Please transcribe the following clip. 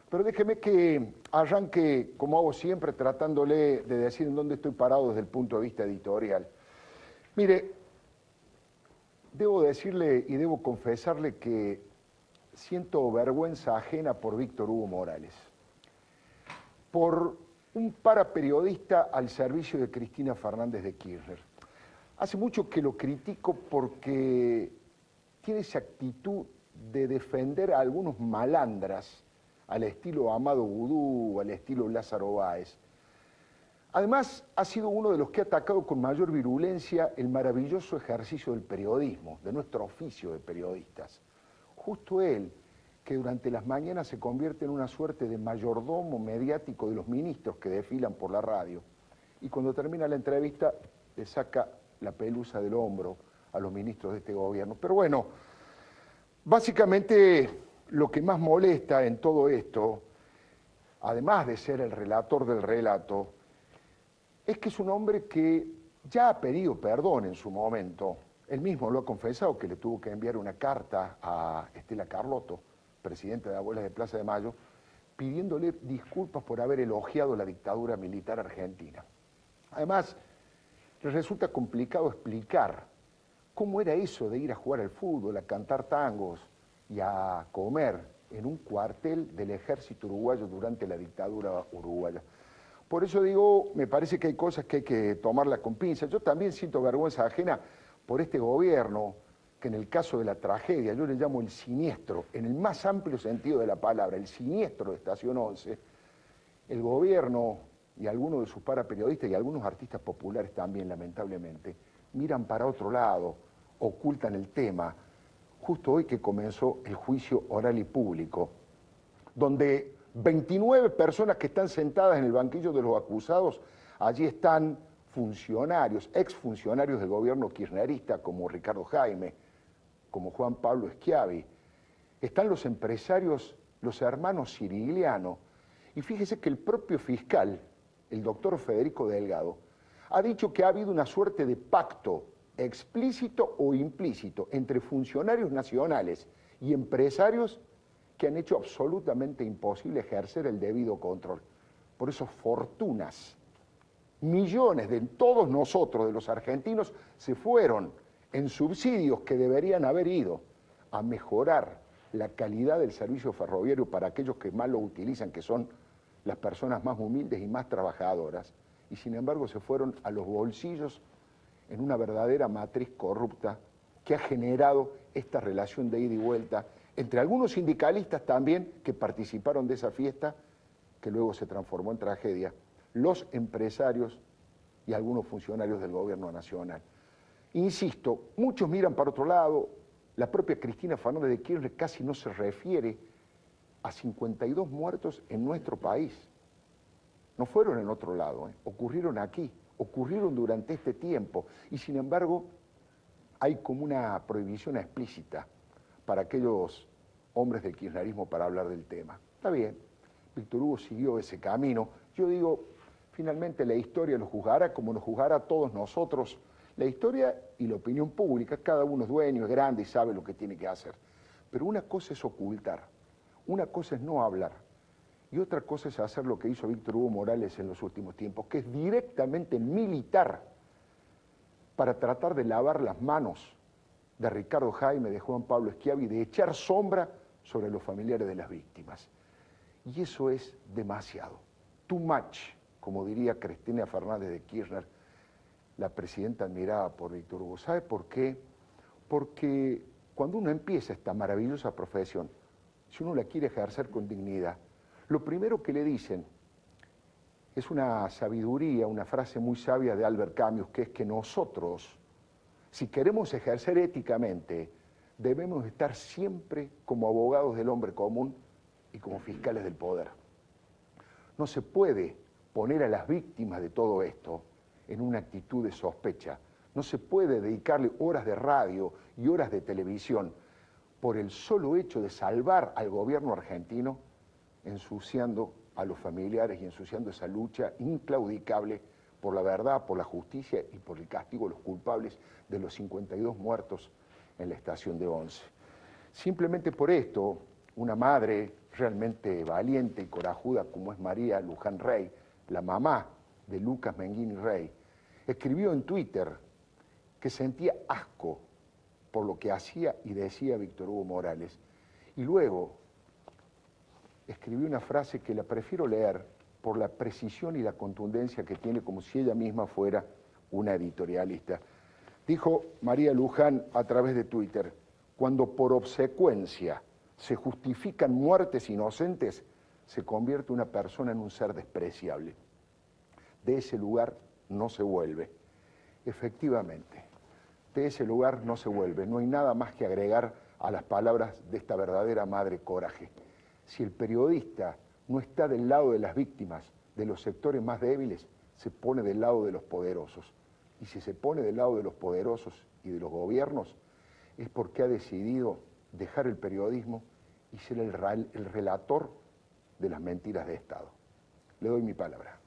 Pero déjeme que arranque, como hago siempre, tratándole de decir en dónde estoy parado desde el punto de vista editorial. Mire, debo decirle y debo confesarle que siento vergüenza ajena por Víctor Hugo Morales, por un paraperiodista al servicio de Cristina Fernández de Kirchner. Hace mucho que lo critico porque tiene esa actitud de defender a algunos malandras al estilo Amado Vudú, al estilo Lázaro Báez. Además, ha sido uno de los que ha atacado con mayor virulencia el maravilloso ejercicio del periodismo, de nuestro oficio de periodistas. Justo él, que durante las mañanas se convierte en una suerte de mayordomo mediático de los ministros que desfilan por la radio, y cuando termina la entrevista le saca la pelusa del hombro a los ministros de este gobierno. Pero bueno, básicamente lo que más molesta en todo esto, además de ser el relator del relato, es que es un hombre que ya ha pedido perdón en su momento. Él mismo lo ha confesado, que le tuvo que enviar una carta a Estela Carlotto, presidenta de Abuelas de Plaza de Mayo, pidiéndole disculpas por haber elogiado la dictadura militar argentina. Además, les resulta complicado explicar cómo era eso de ir a jugar al fútbol, a cantar tangos y a comer en un cuartel del ejército uruguayo durante la dictadura uruguaya. Por eso digo, me parece que hay cosas que hay que tomarlas con pinzas. Yo también siento vergüenza ajena por este gobierno, que en el caso de la tragedia, yo le llamo el siniestro, en el más amplio sentido de la palabra, el siniestro de Estación 11, el gobierno y algunos de sus paraperiodistas y algunos artistas populares también, lamentablemente, miran para otro lado, ocultan el tema, justo hoy que comenzó el juicio oral y público, donde 29 personas que están sentadas en el banquillo de los acusados, allí están funcionarios, exfuncionarios del gobierno kirchnerista, como Ricardo Jaime, como Juan Pablo Schiavi. Están los empresarios, los hermanos Cirigliano. Y fíjese que el propio fiscal, el doctor Federico Delgado, ha dicho que ha habido una suerte de pacto explícito o implícito entre funcionarios nacionales y empresarios que han hecho absolutamente imposible ejercer el debido control. Por eso fortunas, millones de todos nosotros, de los argentinos, se fueron en subsidios que deberían haber ido a mejorar la calidad del servicio ferroviario para aquellos que más lo utilizan, que son las personas más humildes y más trabajadoras, y sin embargo se fueron a los bolsillos en una verdadera matriz corrupta que ha generado esta relación de ida y vuelta entre algunos sindicalistas también que participaron de esa fiesta, que luego se transformó en tragedia, los empresarios y algunos funcionarios del gobierno nacional. Insisto, muchos miran para otro lado, la propia Cristina Fernández de Kirchner casi no se refiere a 52 muertos en nuestro país. No fueron en otro lado, ocurrieron aquí, ocurrieron durante este tiempo, y sin embargo hay como una prohibición explícita para aquellos hombres del kirchnerismo para hablar del tema. Está bien, Víctor Hugo siguió ese camino. Yo digo, finalmente la historia lo juzgará como nos juzgará a todos nosotros. La historia y la opinión pública, cada uno es dueño, es grande y sabe lo que tiene que hacer. Pero una cosa es ocultar, una cosa es no hablar, y otra cosa es hacer lo que hizo Víctor Hugo Morales en los últimos tiempos, que es directamente militar, para tratar de lavar las manos de Ricardo Jaime, de Juan Pablo Schiavi, de echar sombra sobre los familiares de las víctimas. Y eso es demasiado, too much, como diría Cristina Fernández de Kirchner, la presidenta admirada por Víctor Hugo. ¿Sabe por qué? Porque cuando uno empieza esta maravillosa profesión, si uno la quiere ejercer con dignidad, lo primero que le dicen es una sabiduría, una frase muy sabia de Albert Camus, que es que nosotros, si queremos ejercer éticamente, debemos estar siempre como abogados del hombre común y como fiscales del poder. No se puede poner a las víctimas de todo esto en una actitud de sospecha. No se puede dedicarle horas de radio y horas de televisión por el solo hecho de salvar al gobierno argentino, ensuciando a los familiares y ensuciando esa lucha inclaudicable por la verdad, por la justicia y por el castigo a los culpables de los 52 muertos en la estación de Once. Simplemente por esto, una madre realmente valiente y corajuda como es María Luján Rey, la mamá de Lucas Menguini Rey, escribió en Twitter que sentía asco por lo que hacía y decía Víctor Hugo Morales. Y luego escribió una frase que la prefiero leer por la precisión y la contundencia que tiene, como si ella misma fuera una editorialista. Dijo María Luján a través de Twitter: cuando por obsecuencia se justifican muertes inocentes, se convierte una persona en un ser despreciable. De ese lugar no se vuelve. Efectivamente, de ese lugar no se vuelve. No hay nada más que agregar a las palabras de esta verdadera madre coraje. Si el periodista no está del lado de las víctimas, de los sectores más débiles, se pone del lado de los poderosos. Y si se pone del lado de los poderosos y de los gobiernos, es porque ha decidido dejar el periodismo y ser el relator de las mentiras de Estado. Le doy mi palabra.